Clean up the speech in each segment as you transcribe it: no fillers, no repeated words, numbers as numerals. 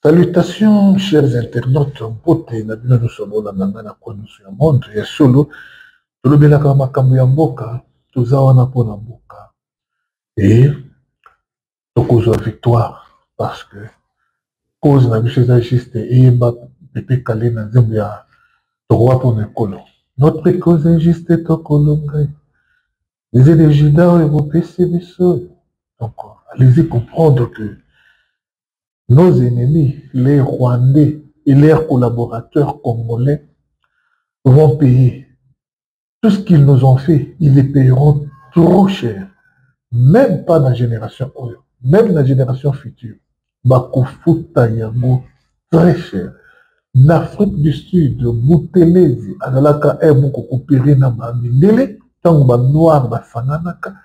Salutations, chers internautes, mbote na bino nyonso bolanda na kwa nyonso ya monde ya solo tolobelaka makambo ya mboka toza wana mpona mboka et tokozwa victoire parce que cause na biso eza juste eyeba pepe kale na nzembo ya tokowa mpona ekolo notre cause est juste tokolo ngai les de juda oyo bopesi biso. Donc allez-y comprendre que nos ennemis, les Rwandais et leurs collaborateurs congolais vont payer. Tout ce qu'ils nous ont fait, ils les payeront trop cher. Même pas dans la génération Oyo, même dans la génération future. Bakufuta yango très cher. En Afrique du Sud, Boutelezi, Azalaka Eboko Kopere na Mamindele, tant ba noir ba sanganaka,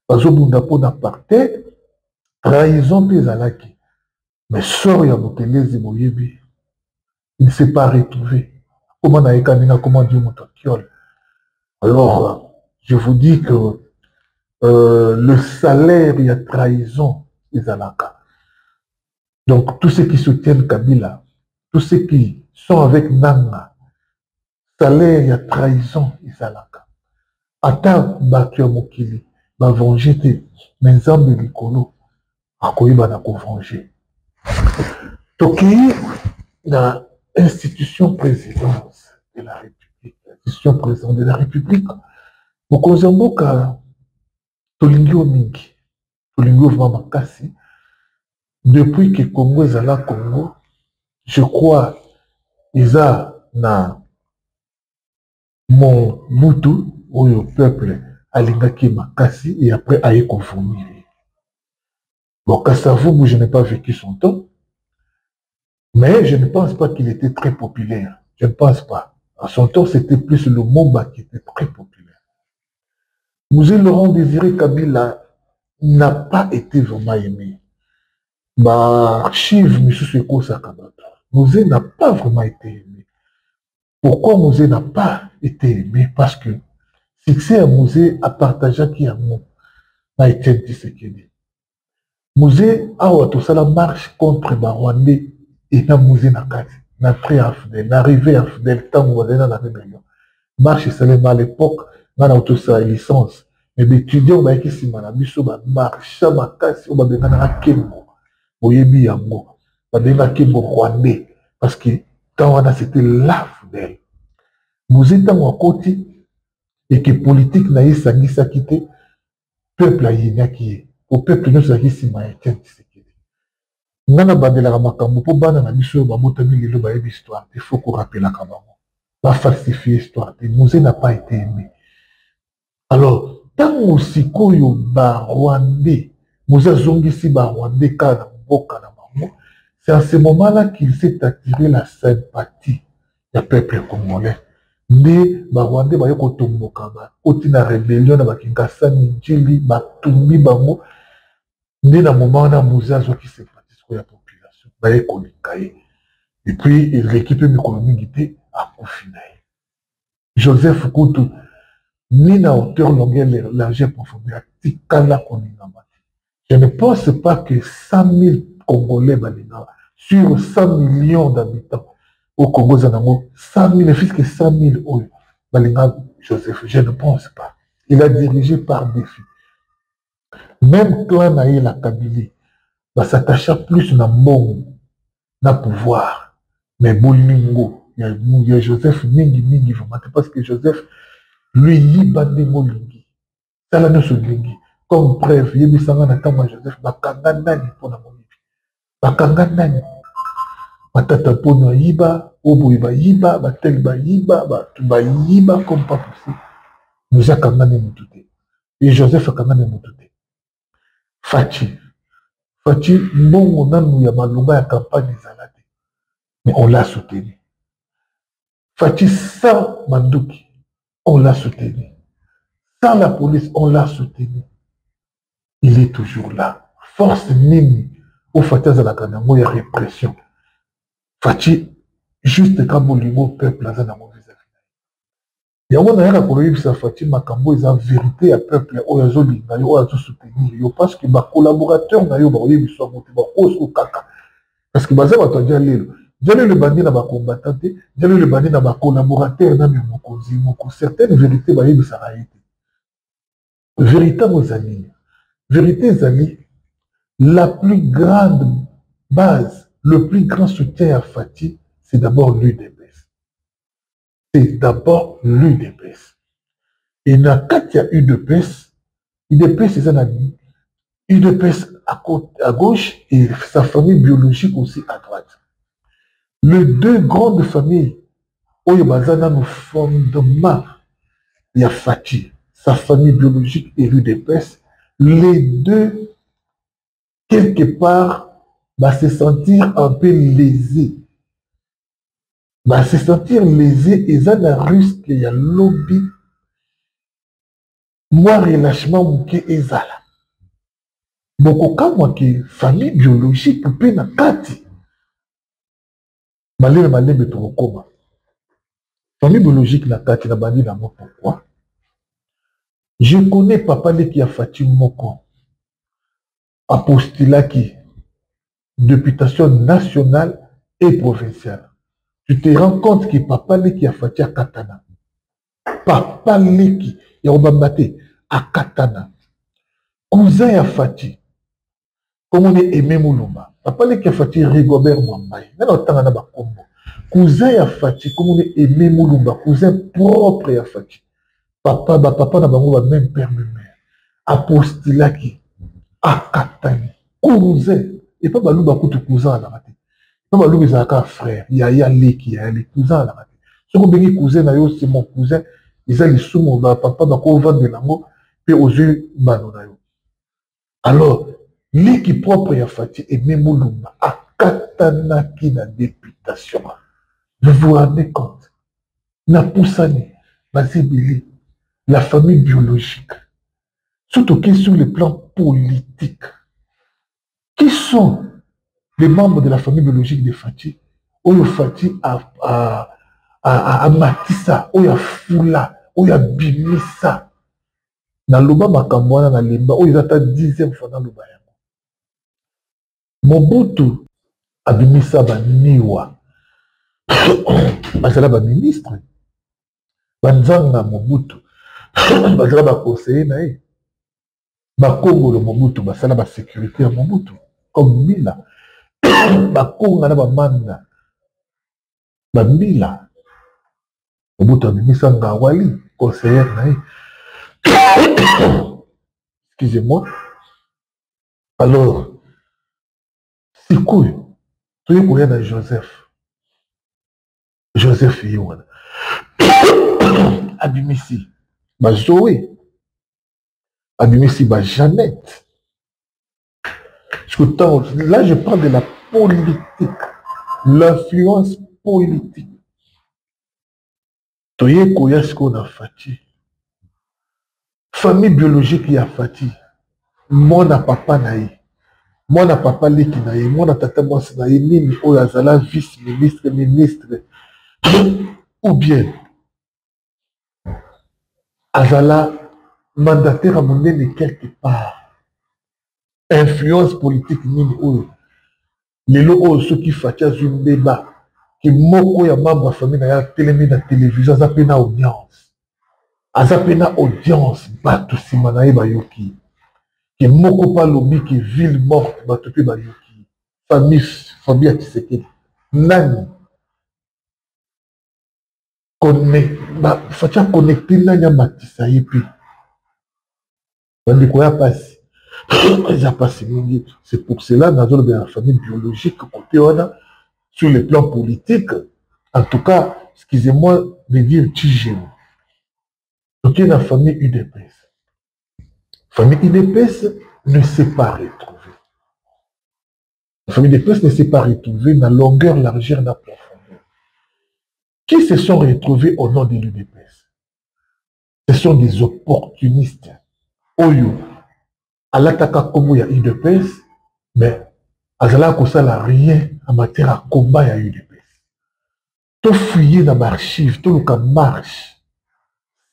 bazobunda po d'apartheid, trahison pezalaki. Mais sort ya Boutelezi Boyebi, il ne s'est pas retrouvé. Comment na ekanina, comment Dieu motokiol. Alors, je vous dis que le salaire, il y a trahison, Izalaka. Donc, tous ceux qui soutiennent Kabila, tous ceux qui sont avec Nanga, salaire, il y a trahison, Izalaka. Ata Bakio Mokili, va venger, mais Nzambe Likolo, Akoyiba na ko venger. Toki, la institution présidence de la République, l'institution présidente de la République, Mokozamboka, Tolingio Mingi, Tolingio Vamakasi, depuis que Congo est à la Congo, je crois, ils ont na mon Moutou, ou le peuple, Alingaki Makasi, et après Aye Konfoumi. Bon, Kassavou, je n'ai pas vécu son temps, mais je ne pense pas qu'il était très populaire. Je ne pense pas. À son temps, c'était plus le Momba qui était très populaire. Mouzé Laurent Désiré Kabila n'a pas été vraiment aimé. Archive Moussousseko Sakabato. Mouzé n'a pas vraiment été aimé. Pourquoi Mouzé n'a pas été aimé? Parce que succès à Mouzé a partagé qui a mon a été Tshisekedi. Mouzé a eu la marche contre les Rwandais et na Mouzé na kati. Na pré Afdel, l'arrivée Afdel, tant qu'on va dans la rébellion. Marche seulement à l'époque, on a auto sa licence. Mais les étudiants, qui si manabiso, marche, ma casse, on va donner un Kembo. Oyebi yango. On va donner un Kembo Rwandais. Parce que quand on a c'était l'Afdel. Mouzé tant à côté, et que politique n'a eu sa guisa quitté, peuple a yéna qui est. Au peuple nous a dit si ma étienne Tshisekedi. Nana bandela makambo po bana na biso ba motami lelo ba yebi histoire. Il faut qu'on rappelle la kabango. Va falsifier l'histoire. Mouzé n'a pas été aimé. Alors, tant aussi koyo ba Rwandais, Mouzé zongisi ba Rwandais kana mboka na bango, c'est à ce moment-là qu'il s'est attiré la sympathie du peuple congolais. Nde ba Rwandais ba yoko tomboka ba otina rébellion na ba Kingasani Njili ba tumbi bango. Nde na moment na Mouzé azoki sympathie sur la population. Ba yeko likaye. Et puis il récupère mikolo mingi te à confiner. Joseph Koutou ni na hauteur longueur largeur profondeur tikala koningama. Je ne pense pas que 100 000 Congolais balinga sur 100 millions d'habitants au Congo zanango 100 000 fils que 100 000 oyo balinga Joseph. Je ne pense pas. Il a dirigé par défi. Même clan na la Kabylie va s'attacher plus na mbongo na pouvoir. Mais bolingo, il y a Joseph mingi vraiment parce que Joseph lui il bande molingi. Ça là nous lingi. Comme preuve, il y a na kama Joseph bakanga nani pona molingi. Bakanga nani. Matata pona yiba, obo yiba yiba, batel ba yiba, ba yiba comme pas possible. Nous a kangane mutute. Et Joseph a kangane mutute. Fachi mbongo nanu ya malunga ya campagne zalate. Mais on l'a soutenu. Fachi sans Manduki, on l'a soutenu. Sans la police, on l'a soutenu. Il est toujours là. Force nini au Fachi à la Kanango, il y a répression. Fachi, juste quand Bolingo peuple a un mauvais avis. Il y a un moment où il y a Fachi Makambo, il y a vérité à peuple, où il y a soutenir. Parce que les collaborateurs, ils sont montés, ils sont kaka. Parce que baza bato ya lelo. Diallo le bandi na ba combattant, Diallo le bandi na ba collaborateur na mokonzi moko. Certaines vérités ba yebi sa été. Vérité aux amis. Vérité aux amis. La plus grande base, le plus grand soutien à Fati, c'est d'abord l'UDPS. C'est d'abord l'UDPS. Et quand il y a UDPS, UDPS c'est un UDPS à gauche et sa famille biologique aussi à droite. Les deux grandes familles, Oyo Bazana nous fondement, il y a Fati, sa famille biologique et l'UDPS, les deux quelque part, va se sentir un peu lésé. Va se sentir lésé et ça n'a risque qu'il y a lobby. Moi, relâchement, mouké et zala. Beaucoup quand moi qui famille biologique, peut na kati. Malé betoro koma. Famille biologique na kati na bandi na moi pourquoi? Je connais papa qui a fait moko. Apostolat qui députation nationale et provinciale. Tu te rends compte que papa qui a fait à Katana. Papa qui a obambate à Katana. Cousin ya Fati. Comme on est aimé Moulumba. Papa qui a fait Rigobert Mwambaye. N'a pas na ba kombo. Cousin ya Fati. Comme on est aimé Moulumba. Cousin propre ya Fati. Papa n'a pas même père même mère. Apostolat qui a Katana. Cousin. Et pas balouba koutou cousin à la matin. Pas balouba zaka frère. Yaya Leki. Yaya les cousins à la matin. Ce qu'on béni cousin na yo c'est mon cousin. Ils ont les sous mon papa bako vendre de l'amour. Puis aux yeux banonayo. Alors, l'équipe propre ya Fati et Memolumba a katanaki na députation. Vous vous rendez compte? Na Poussani, Bazibili, la famille biologique. Surtout qui sur le plan politique. Qui sont les membres de la famille biologique de Fati? Oyo Fati a Matissa, Oya Fula, Oya Bimissa. Na loba makambwana na lemba oyo ezata 10e fois na loba yango. Mobutu abimisa baniwa. Bazala ba ministre. Banzanga Mobutu. Bazala ba conseiller na ye. Ba Kongolo Mobutu basala ba sécurité ya Mobutu comme Mila. Ba Konga na ba manda. Ba Mila. Mobutu abimisa Ngawali conseiller na ye. Excusez-moi. Alors, c'est cool. Tu es pour y Joseph. Joseph Yohan. Abimisi. Bah Zoé. Abimisi, bah Jeannette. Là, je parle de la politique. L'influence politique. Tu es koya ce qu'on a Fati. Famille biologique y a Fati. Mon papa naï. Mon papa leki naï. Mon tata mwasi naï. Nini oyazala vice-ministre, ministre. Ou bien azala mandataire à mon quelque part. Influence politique nini oyo. Lelo oyo ceux qui Fati un débat. Qui moko ya membre famille na ya télémi na télévision azapena audience. Azapena audience bato sima na ye bayoki. Qui moko pa lobi qui ville morte bato pe bayoki. Famille ya Tshisekedi. Nani Fati a connecté nani ya Matissa ye pe. Bandeko ya pasi. Eza pasi mingi. C'est pour cela dans la famille biologique côté wana sur le plan politique. En tout cas, excusez-moi de dire Tijéo. Donc il y a la famille UDPS. La famille UDPS ne s'est pas retrouvée. La famille UDPS ne s'est pas retrouvée dans la longueur, largeur, dans la profondeur. Qui se sont retrouvés au nom de l'UDPS? Ce sont des opportunistes. Oyo, à l'attaque comme il y a UDPS, mais Azala Kosala rien en matière à combat il y a UDPS. Tout fouiller dans l'archive, tout le marche,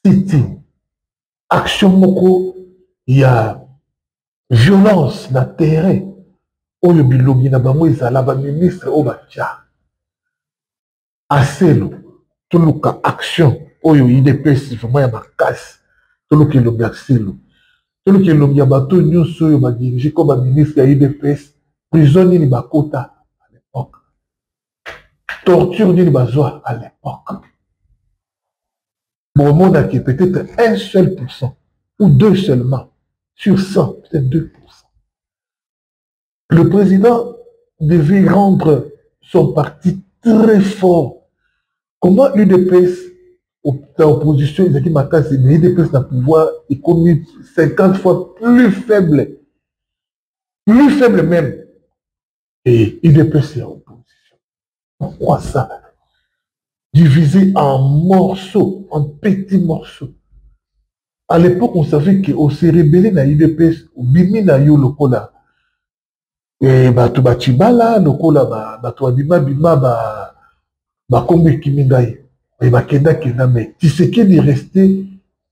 sitting, action moko, il y a violence dans le terrain. oyo bilongi na bango ezala ba ministre oyo batya aselo toluka action oyo IDPS vraiment ya makasi toluka elongi ya selo toluka elongi ya bato nyonso oyo badirige comme baministre ya IDPS prison nini bakota à l'époque torture nini bazwa à l'époque bon monde qui peut-être 1% ou 2 seulement sur 100 peut-être 2%. Le président devait rendre son parti très fort. Comment l'UDPS, l'opposition, ils ont dit que l'UDPS n'a pouvoir économique 50 fois plus faible même. Et l'UDPS est en opposition. Pourquoi ça? Divisé en morceaux, en petits morceaux. À l'époque, on savait qu'on s'est rébellé dans l'UDPS, au bimi na yo lokola. Et bato bachibala lokola bato abima bima ba kombe kimingai et bakenda kenda mais Tshisekedi est resté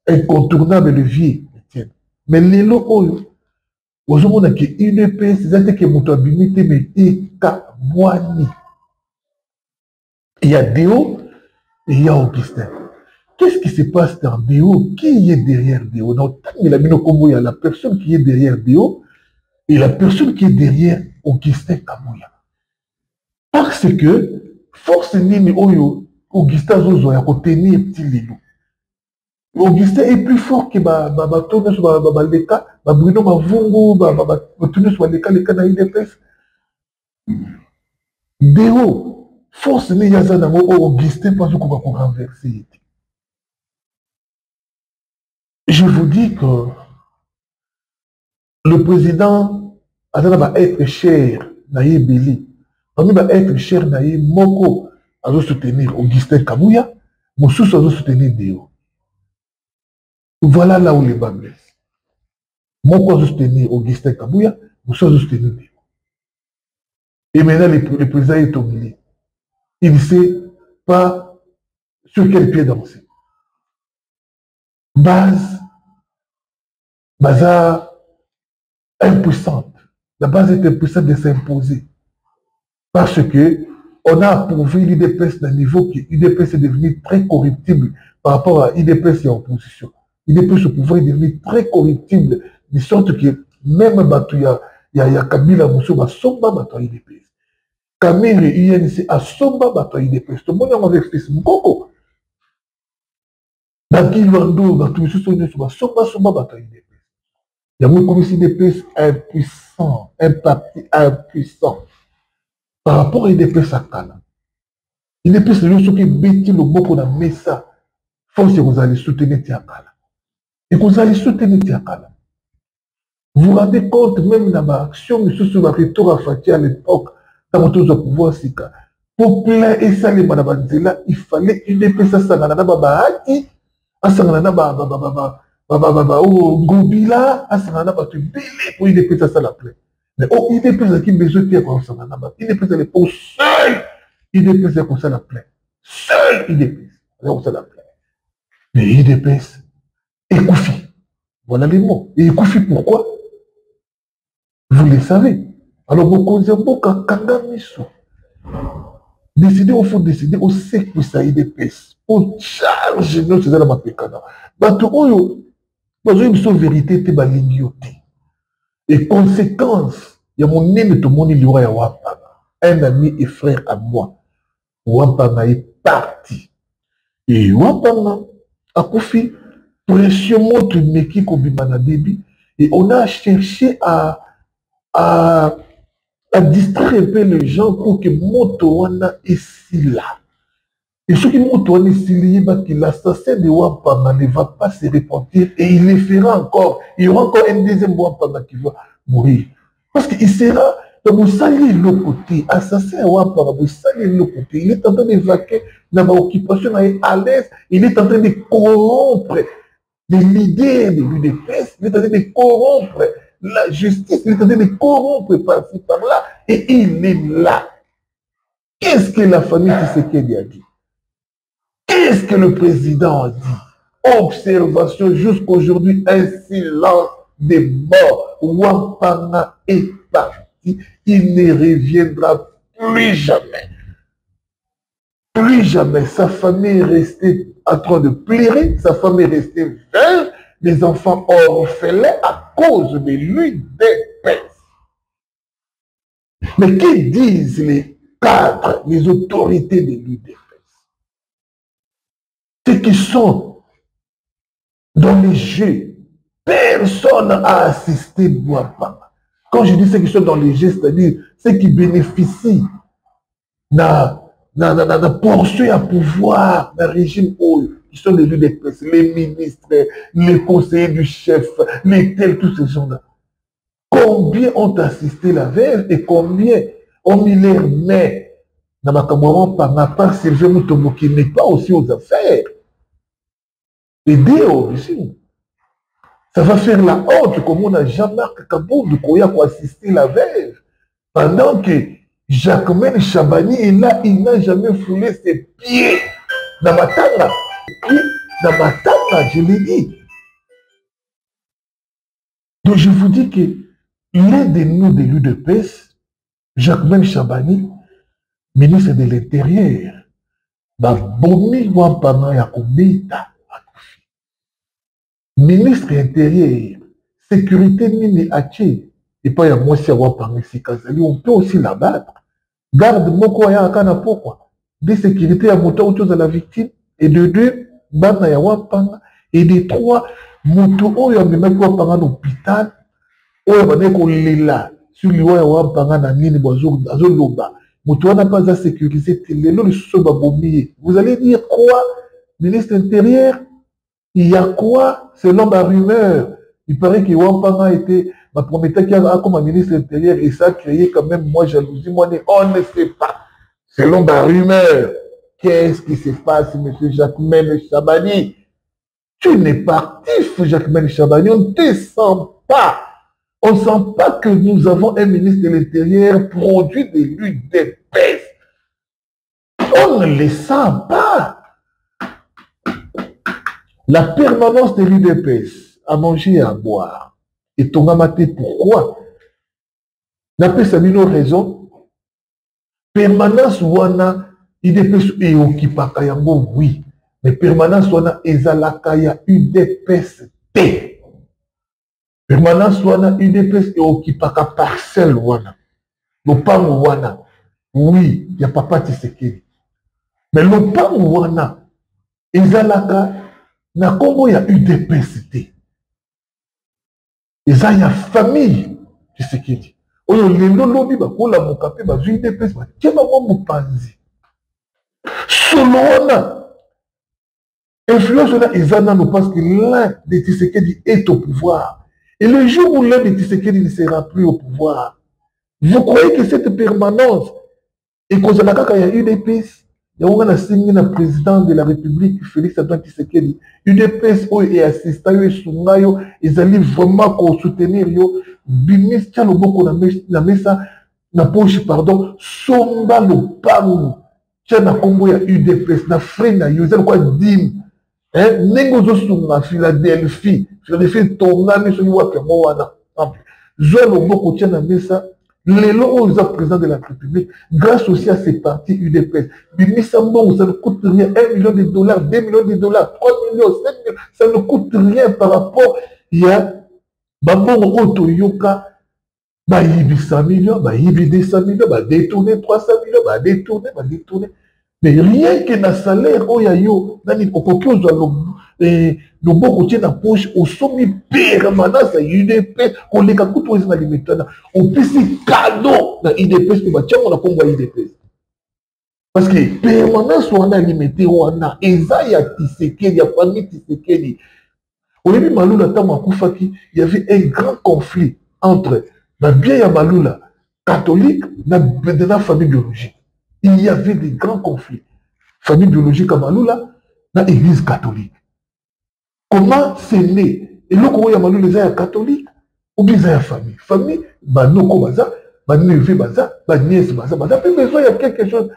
incontournable levier mais lelo oyo ozomona ke UDPS zate ke moto abimi te mais eka mwani il y a Déo et il y a Augustin. Qu'est-ce qui se passe dans Déo? Qui est derrière Déo? Donc il a mis le combo, il y a la personne qui est derrière Déo et la personne qui est derrière Augustin Kamouya. Parce que, force nini oyo, Augustin Zozo ya kotenir petit lelo. Augustin est plus fort que Tourne sur Leka, Bruno Mavungu, Tourne sur Leka na IDPS. Déo, force nini yazana Augustin pas qu'on va renverser. Je vous dis que le président va être cher Naye Beli. Il va être cher Naye Moko à soutenir Augustin Kamouya, Moussous à soutenir Déo. Voilà là où les bas blessent. Moko à soutenir Augustin Kamouya, Moussous à soutenir Déo. Et maintenant le président est au milieu. Il ne sait pas sur quel pied danser. Base impuissante. La base est impuissante de s'imposer. Parce que on a approuvé l'IDPS d'un niveau que l'IDPS est devenu très corruptible par rapport à l'IDPS et en opposition. L'IDPS au pouvoir est devenu très corruptible, de sorte que même il y a Kabila Mousso à Somba Bato l'IDPS. Kamir et UNC à Somba Bato l'IDPS. Tout le monde a avec ce Mokoko. Dans Kilwando, Bato Mousso Somba Bato l'IDPS. Il y a un commissaire d'IDPS impuissant, un parti impuissant. Par rapport à l'IDPS à Kala. L'IDPS, c'est juste qui bêtit le mot qu'on a mis ça. Faut que vous allez soutenir Tiakala. Et que vous allez soutenir Tiakala. Vous vous rendez compte, même dans ma action, mais sur le retour à Fatih à l'époque, dans mon tour de pouvoir, c'est que pour plaire et ça, les Madabanzela, il fallait l'IDPS à Sanganana Babahati, à Sanganana Gobila, à Sanganana Batubile, pour l'IDPS à Salaplet. Mais oh, il est plus qui besoin de faire comme ça. Il est plus à l'époque seul. Il est plus comme ça la plaie. Seul il est plus comme ça la plaie. Mais il est plus écoufi. Voilà les mots. Et écoufi pourquoi? Vous le savez. Alors beaucoup de gens qui décider au fond décider au sec que ça il est plus. Pour charger nous c'est la mapekana. Bato oyo bazo une vérité te balingioté. Et conséquence, il y a mon nez de tout le monde, il y aura Wampana. Un ami et frère à moi. Wampana est parti. Et Wampana a confié pression tout meki kobimana débit. Et on a cherché à distraire un peu les gens pour que Motowana est ici là. Et ce qui Motowana est ici là, que l'assassin de Wampana ne va pas se repentir et il le fera encore. Il y aura encore un deuxième Wampana qui va mourir. Parce qu'il sera dans le sali de l'autre côté. Assassin Wampana, le sali de l'autre côté. Il est en train d'évacuer dans l'occupation à l'aise. Il est en train de corrompre les leaders de l'UDPS. Il est en train de corrompre la justice. Il est en train de corrompre par-ci, par-là. Et il est là. Qu'est-ce que la famille Tshisekedi a dit? Qu'est-ce que le président a dit? Observation jusqu'aujourd'hui, un silence des morts. Wampana est parti. parti, il ne reviendra plus jamais. Plus jamais. Sa famille est restée en train de pleurer, sa famille est restée veuve, les enfants orphelins à cause de l'UDPS. Mais que disent les cadres, les autorités de l'UDPS? Ceux qui sont dans les jeux, personne n'a assisté Bouapanga. Quand je dis ceux qui sont dans les jeux, c'est-à-dire ceux qui bénéficient de poursuivre à pouvoir d'un régime qui sont les l'UDPS, les ministres, les conseillers du chef, les tels, tous ces gens-là. Combien ont assisté la veille et combien ont mis leur main dans ma camarade par part Sylvain Mutombo qui n'est pas aussi aux affaires. Aider au régime. Ça va faire la honte comme on a Jean-Marc Kabou de Koya pour assister la veille. Pendant que Jacquemaine Chabani est là, il n'a jamais foulé ses pieds dans ma tanga. Dans ma tanga, je l'ai dit. Donc je vous dis que l'un de nous de l'UDPS, Jacquemaine Chabani, ministre de l'Intérieur, Bomi Wampana Yakobita, ministre intérieur, sécurité Nini Aché, et pas ya moi si Wampana Sikazali, on peut aussi l'abattre. Garde Moko Yakana pourquoi? De sécurité à moto autour de la victime, et de deux, Bana ya Wampana, et de trois, moto Oya Memeko Wampana l'hôpital, Oya Baneko Lila, sur le Wampana na Nini Bozo Loba. Moto n'a pas à sécuriser le Sobabomi. Vous allez dire quoi? Ministre intérieur, il y a quoi? Selon ma rumeur, il paraît que Wampanga était ma promettait qu'il y a comme un ministre intérieur et ça a créé quand même moi jalousie. Moi, on ne sait pas. Selon ma rumeur, qu'est-ce qui se passe, M. Jacquemaine Chabani? Tu n'es pas actif, Jacquemaine Chabani. On ne te sent pas. On ne sent pas que nous avons un ministre de l'Intérieur produit de l'UDPS. On ne le sent pas. La permanence de l'UDPS, à manger et à boire, et ton amaté, pourquoi? N'a pas Sabino raison. Permanence wana, UDPS et Okipaka yango, oui. Mais permanence wana, ezalakaya UDPS T. Permanence wana, UDPS et Okipaka parcelle wana. Lopango wana, oui, il y a Papa Tshisekedi. Mais lopango wana, ezalaka, na Congo ya UDPS T. Eza ya famille Tshisekedi. Oyo lendo lobi bakola mokape ba UDPS ba tiema mo mopanzi. Solo wana influence wana eza nano parce que l'un de Tshisekedi est au pouvoir. Et le jour où l'un de Tshisekedi ne sera plus au pouvoir, vous croyez que cette permanence est causée la kaka ya UDPS? Il y a un président de la République, Félix Antoine Tshisekedi. UDPS est assistant, ils allaient vraiment soutenir. Bimis tient le boko na mesa, na poche, pardon, somba le pangou. Tient na Congo ya UDPS, na frena, ils allaient quoi dim. Négozo sunga, Philadelphie, tongami, sur le Moana. Joël le boko tient na mesa. Les lots aux présidents de la République, grâce aussi à ces partis UDPS, ça ne coûte rien, 1 million de dollars, 2 millions de dollars, 3 millions, 5 millions, ça ne coûte rien par rapport. Il y a Babongo Otoyoka, Baïbi 100 millions, Baïbi 200 millions, détourner 300 millions, détourner. Mais rien que na salaire, Oyayo, Nani Okokyo, le beaucoup tient la poche au sommet permanence à UDP, on les a coupés dans les méthodes, on peut se cadeau dans UDP, on a comme UDP. Parce que permanence, on a limité, on a Esaïa Tshisekedi, il y a famille Tshisekedi. Au début, Maloula, il y avait un grand conflit entre la vieille Maloula, catholique, et la famille biologique. Il y avait des grands conflits. Famille biologique à Maloula, dans l'église catholique. Comment c'est né? Et là, quand il y a Maloula, les catholiques, ou bien les famille. Famille, Banoko Baza, Banouvé Baza, Baniès Baza, Baza. Puis besoin, il y a quelque chose.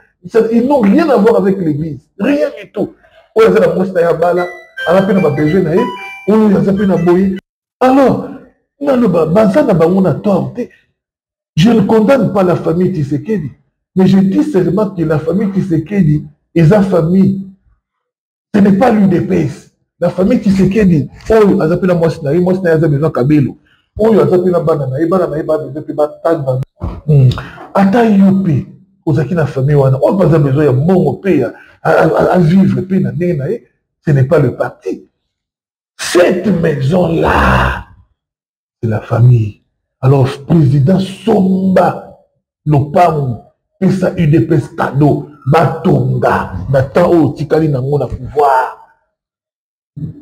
Ils n'ont rien à voir avec l'église. Rien du tout. Ou il y a la mousse à Bala, à la peine à besoin, ou il y a la peine à boyer. Alors, Baza n'a pas tort. Je ne condamne pas la famille Tshisekedi, mais je dis seulement que la famille Tshisekedi et sa famille, ce n'est pas l'UDPS. La famille Tshisekedi, oh, ils appellent moi Sinaï, moi Sinaï, ils ont besoin de Kabelo. Oh, ils appellent Banana, Banana, Banana, Ata Yopi, aux acquis de la famille, on n'a pas besoin de mon pays à vivre, ce n'est pas le parti. Cette maison-là, c'est la famille. Alors, président Somba, Lopam, Pesa UDPS cadeau, Batonga, Nathan O, Tikali Nango, na pouvoir.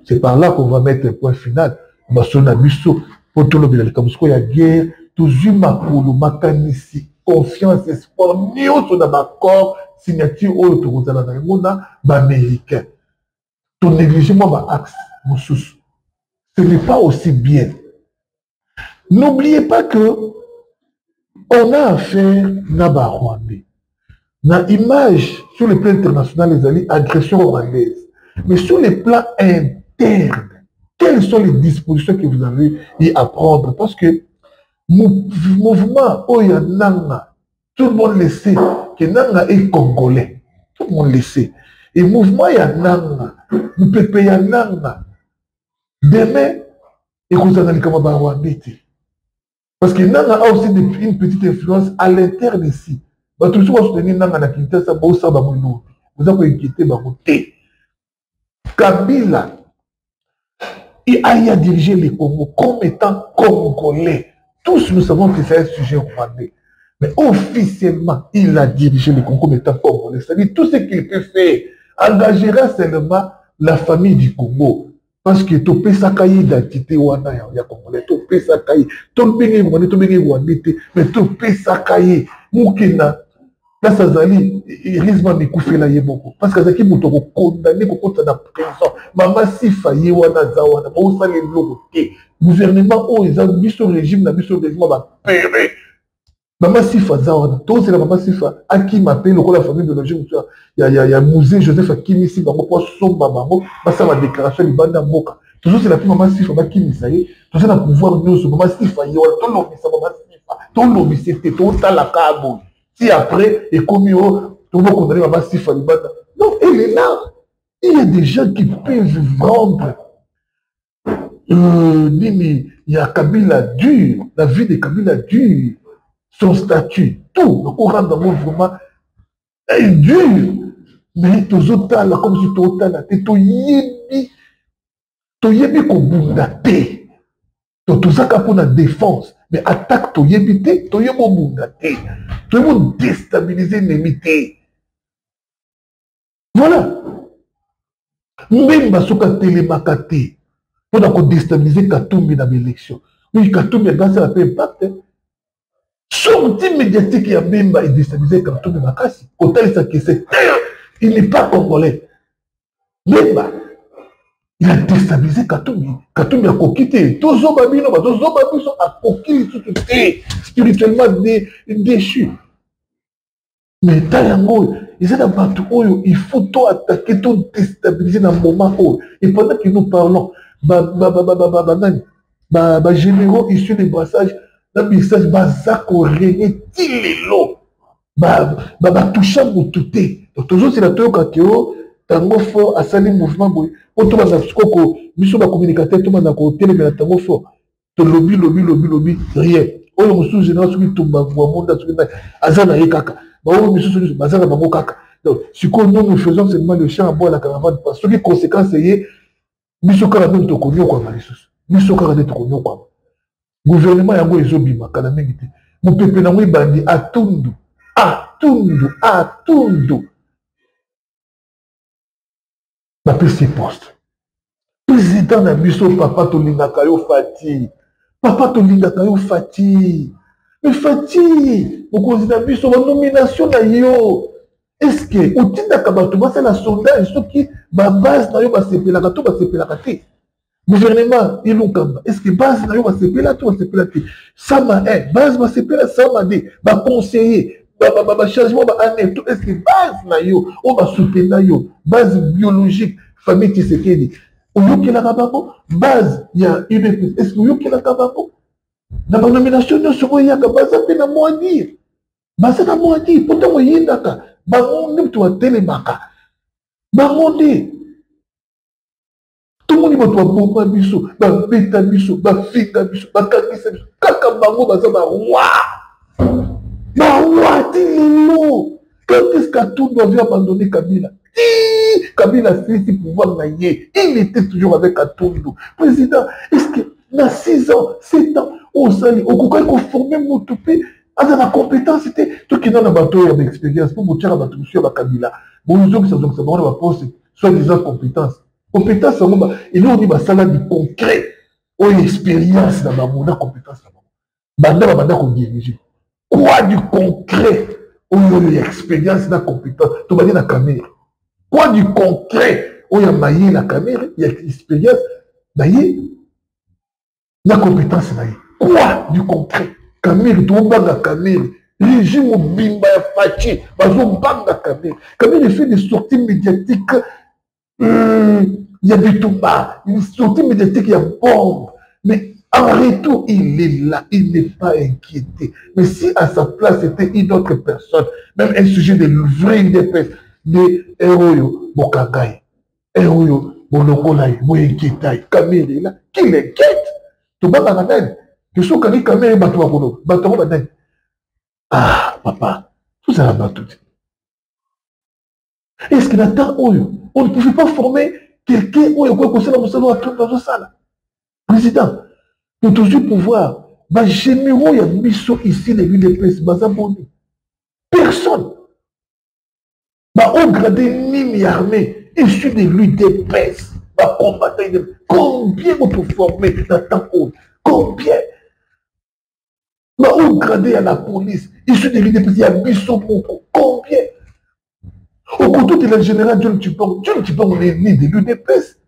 C'est par là qu'on va mettre un point final. Masona Bisso, Potolo Bilakamusko, il y a guerre, toujours Makolo, Makanisi, confiance, espoir, Nio, son accord, signature, Autorizala Nango, Américain. Ton négligement, ma axe, Moussous. Ce n'est pas aussi bien. N'oubliez pas que on a affaire à Rwandais. Dans l'image, sur le plan international, les alliés, agression rwandaise. Mais sur le plan interne, quelles sont les dispositions que vous avez à prendre? Parce que mouvement, oh, y a Nanga, tout le monde le sait, que Nanga est congolais. Tout le monde le sait. Et mouvement, y a Nanga, nous pépé y a Nanga. Demain, et vous en allez comme un Rwandais. Parce que Nanga a aussi une petite influence à l'interne ici. Bah, tout le monde soutenir Nanga na Kinshasa, vous avez inquiété, Kabila, il a dirigé les Congo comme étant congolais. Tous nous savons que c'est un sujet rwandais. Mais officiellement, il a dirigé les Congo comme étant congolais. C'est-à-dire tout ce qu'il peut faire engagera seulement la famille du Congo. Parce que tu peux s'accueillir l'identité wana ya congolais, tu peux s'accueillir, tu peux rwandais, mais tu peux s'accueillir. Moukena, là ça zali, il risque de couper la yéboko. Parce que zaki mouto condamné pour contre la prison. Maman si failli wana zawana, ma ousa les bloqués. Gouvernement oh ils ont mis sur régime, na mis sur régime va pérer. Maman Sifa Zawana, tout c'est la maman Sifa, à qui m'appelle la famille de l'origine, il y a musée Joseph Akimi si bango pour somba bango, ça ma déclaration du banda moka. Toujours c'est la plus maman Sifa Akimi ça y est, tout ça na pouvoir nous sur maman Sifa y a tout l'homme ça maman Sifa, tout l'homme c'était tout ça la cabo. Si après et comme yo tout le monde condamné maman Sifa du banda. Non, elle est là. Il y a des gens qui peuvent vendre. Il y a Kabila dur, la vie de Kabila dur. Son statut, tout, le courant dans mon mouvement est dur. Mais tous autres là, comme si tout autant là, tu yebi kobundate. Tout ça pour la défense. Mais attaque tu yebi te, tu yebi kobundate. Tu yebi déstabiliser l'ennemi. Voilà. Même basoka télémakate pour déstabiliser Katumbi dans l'élection. Oui, Katumbi a gagné la paix impact. Sortie médiatique ya Bemba est déstabilisé Katumbi Makasi. Kotal il n'est pas congolais. Bemba, il a déstabilisé Katumbi. Katumbi a coquité. Tous les babino, a coquité spirituellement déchu. Mais Tayango, il faut tout attaquer, tout déstabiliser dans le moment où. Et pendant que nous parlons, généraux issus des brassages, le message bazako régné tilelo toucha mutute toujours c'est la toyoka keo tango fort asali mouvement boy oto bana skoko biso ba communicateur to bana ko telemela tango fort to lobby rien oyo musu général soki tumba kwa monde soki na azana yekaka ba oyo musu bazana bango kaka donc siko nous faisons seulement le chant à bois la caravane parce que les conséquences est biso kala même to konyo kwa malisus biso kala to konyo kwa gouvernement yango ezobima kala mingi te mopepe nango ebandi atundu bapesi poste président na biso papa tolingaka yo fati mais fati mokonzi na biso banomination na yo est-ce que otindaka bato basala sondage soki babase na yo basepelaka to basepelaka te gouvernement ilukamba est-ce que base na yo basepela to basepela te sama base basepela sama de baconseiller changement baannée tout est-ce que base na yo o basoutenir yo base biologique famille Tshisekedi oyokelaka bango base ya UDPS est-ce que oyokelaka bango Na ba nomination nyonso oyaka baza mpe na mwa dire. Baza na mwa dire pourtant oyindaka bango nde mutu atelemaka. Bango nde tout le monde va bomba biso, va beta biso, va finga biso, va kakisa biso. Kaka bango baza ba roi. Ba roi tililo. Quand est-ce qu'Atoun avait abandonné Kabila? Kabila a cessé pouvoir gagner. Il était toujours avec Atoun. Président, est-ce que dans 6 ans, 7 ans, on s'allait, on a formé mon toupé, à la compétence, c'était tout qui donne un bateau avec expérience pour vous tirer un bateau sur Kabila. Bon, nous autres, ça va poste, soit-disant compétence. Compétence, il a dit, ça a du concret, ou une expérience dans ma monnaie, compétence. Banda, banda, qu'on dirige. Quoi du concret? On a l'expérience, la compétence. Tu vas dire la caméra. Quoi du concret? On a maillé la caméra, il y a l'expérience, maillé la compétence. Quoi du concret? Caméra, tu vas la caméra. Régime au bimba ya fachi, bazo banga caméra. Caméra fait des sorties médiatiques. Il y a du tout bas, une sortie médiatique, il y a bombe. Mais en retour, il est là, il n'est pas inquiété. Mais si à sa place c'était une autre personne, même un sujet de vrai indépendance, de Héroyo, Bokagai, Héroyo, Bonokolai, Boinquiétaï, Kamere, là, qui l'inquiète? Tu vas dans la je suis quand Kamere, Batouakono, Batouakono, ah, papa, tout ça là-bas tout. Est-ce qu'il attend Oyo? On ne pouvait pas former quelqu'un Oyo, quoi, qu'on dans le salon. Président, pour toujours pouvoir, les généraux, il y a mission ici, les UDPS, personne. Au gradé mini armée, issu de l'UDPS, combattre. Combien on peut former dans le temps? Combien? Au gradé à la police, issu de l'UDPS, il y a mission beaucoup. Combien? Au côté de la générale John Tupong est né de l'UDPS.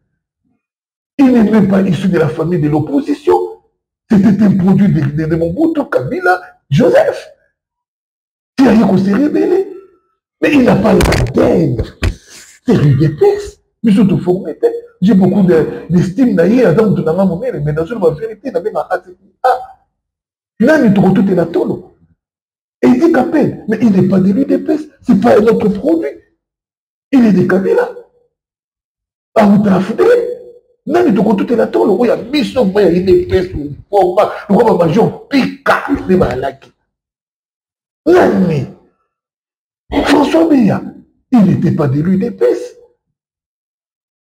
Il n'est même pas issu de la famille de l'opposition. C'était un produit de Mobutu, Kabila, Joseph. Il a rien qu'on s'est révélé. Mais il n'a pas l'ADN. C'est l'UDPS. Mais surtout formé. J'ai beaucoup d'estime d'ailleurs dans tout le monde, mais dans une vérité, il avait ma tout est la tolo. Et il dit qu'à peine, mais il n'est pas de l'UDPS, ce n'est pas un autre produit. Il est de Kabila. Ah, vous t'as fait. Nani to tout est la tolo. Il y a mission, il y a l'UDPS, le format, le roi major, pika, les malaki. Nani. François Beya, il n'était pas de l'UDPS.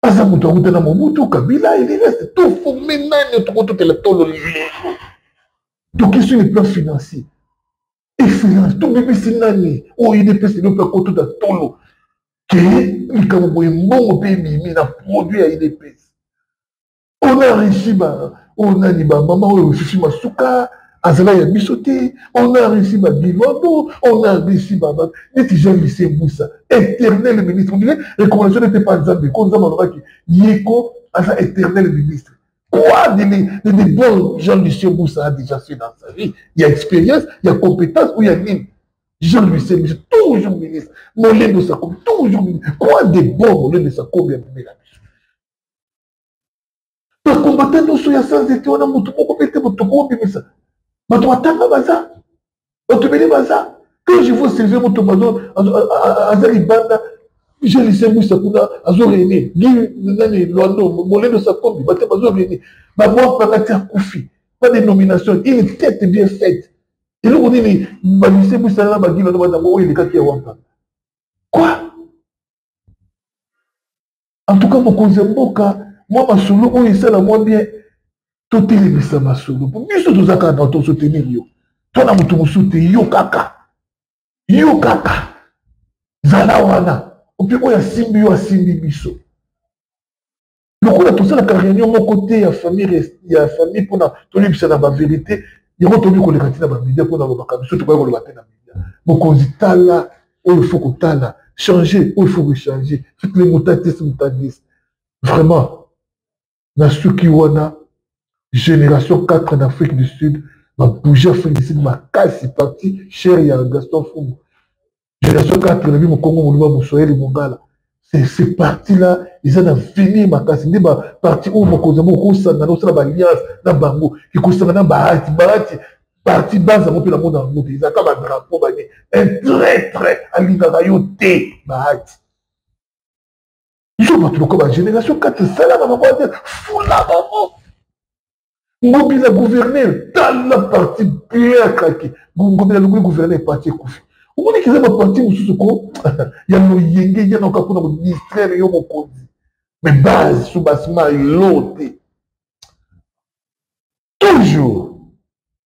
Azamuto Routena Mobutu, Kabila, il reste tout formé, Nani tout est la tolo. Donc, sur le plan financier, excellence, tout bébé c'est Nani. Oh, l'UDPS, il ne peut pas tout la tolo. Il a produit à l'UDPS. On a réussi, on a dit, maman, on a réussi, Azala ya bisoté, on a réussi, Bilondo, on a réussi, Jean Lycée Moussa, éternel ministre. On dirait, les conventions n'étaient pas Zambé, comme Zambé, Yeko, Asa éternel ministre. Quoi de bon Jean Lycée Moussa a déjà fait dans sa vie? Il y a expérience, il y a compétence, ou il y a nime. Jean Lycée Moussa, toujours ministre. Molin de sa com, toujours ministre. Quoi de bon Molin de sa com, il y a mis la mission. Par combattant nos soya sans été, on a mon tout compétent, mon tout compétent. Mais tu attends baza, tu veux baza. Quand je vois Sylvain Motomazo, Azaribanda, j'ai laissé Moussa Kuna, Azoréné, Guy Loando, Molin de sa combi, Baté Azoréné, Maboua Pagatia Koufi, pas de nomination, une tête bien faite. Et là on dit, Balissé Moussa, Guy Loando, il est quand il y a Wampa. Quoi? En tout cas, mon Konzemboka, moi, ma solo, on est là, moi bien. Tout est les ça ma solo. Pour mieux surtout ça dans ton soutenir yo. Toi na mutu musute yo kaka. Yo kaka. Zala wana. Opi oya simbi yo asimbi biso. Lokola tout ça la réunion mon côté ya famille pour na toni bisa na ba vérité. Yoko tobi ko le katina ba média pour na ba kabiso to ko le batena média. Bokonzi tala, il faut ko tala, changer, il faut changer. Faites les mutatis. Vraiment. Na suki wana Génération 4 en Afrique du Sud, ma bouger Afrique du Sud, ma casse est partie, cher Gaston Foumou. Génération 4, on a vu mon Congo, mon Soyel et mon gars là. ces partis-là, ils ont venir ma casse. Des partis où mon cousin, mon cousin, dans l'alliance, dans Bango, qui cousin dans Bahati, parti base, mon pays, dans le monde, ils ont comme un drapeau, un traître, à l'Ingayoté, Bahati. Ils sont pas comme la génération 4, c'est là, maman, fou là, maman. Mobile a gouverné, dans la partie bien craquée. Mobile a gouverné, parti Koufi. Vous voyez qu'ils ont parti où il y a le yenge, il y a un capot dans le ministère, il y a mon conduit. Mais base, sous bassement, l'autre. Toujours.